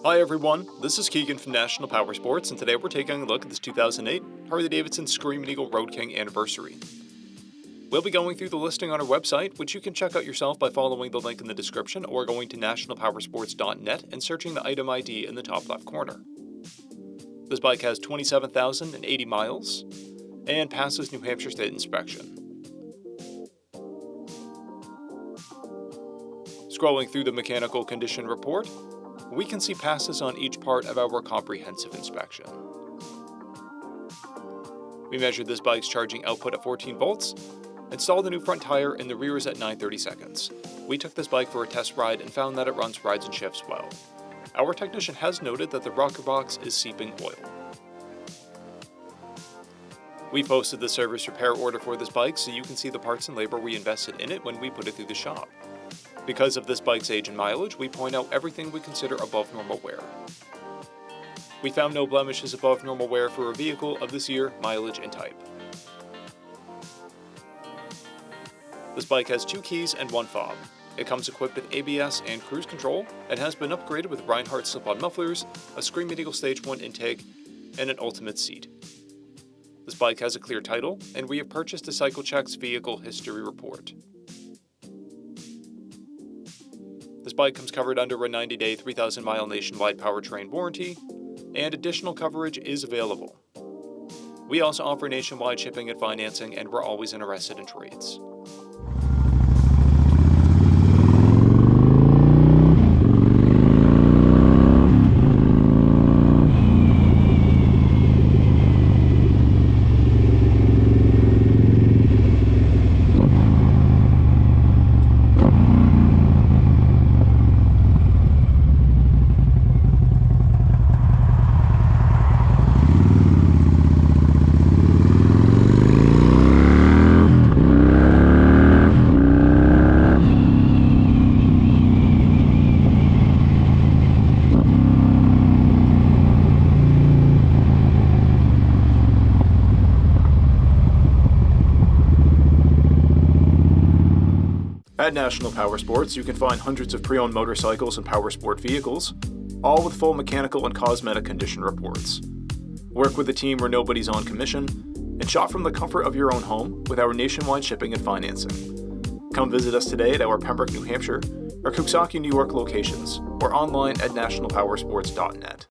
Hi everyone, this is Keegan from National Powersports, and today we're taking a look at this 2008 Harley-Davidson Screamin' Eagle Road King Anniversary. We'll be going through the listing on our website, which you can check out yourself by following the link in the description or going to nationalpowersports.net and searching the item ID in the top left corner. This bike has 27,080 miles and passes New Hampshire State inspection. Scrolling through the mechanical condition report, we can see passes on each part of our comprehensive inspection. We measured this bike's charging output at 14 volts, installed a new front tire, and the rear is at 930 seconds. We took this bike for a test ride and found that it runs rides and shifts well. Our technician has noted that the rocker box is seeping oil. We posted the service repair order for this bike so you can see the parts and labor we invested in it when we put it through the shop. Because of this bike's age and mileage, we point out everything we consider above normal wear. We found no blemishes above normal wear for a vehicle of this year, mileage, and type. This bike has 2 keys and 1 fob. It comes equipped with ABS and cruise control and has been upgraded with Reinhardt slip-on mufflers, a Screamin' Eagle Stage 1 intake, and an ultimate seat. This bike has a clear title, and we have purchased a CycleCheck's vehicle history report. This bike comes covered under a 90-day, 3,000-mile nationwide powertrain warranty, and additional coverage is available. We also offer nationwide shipping and financing, and we're always interested in trades. At National Powersports, you can find hundreds of pre-owned motorcycles and powersport vehicles, all with full mechanical and cosmetic condition reports. Work with a team where nobody's on commission, and shop from the comfort of your own home with our nationwide shipping and financing. Come visit us today at our Pembroke, New Hampshire, or Coxsackie, New York locations, or online at nationalpowersports.net.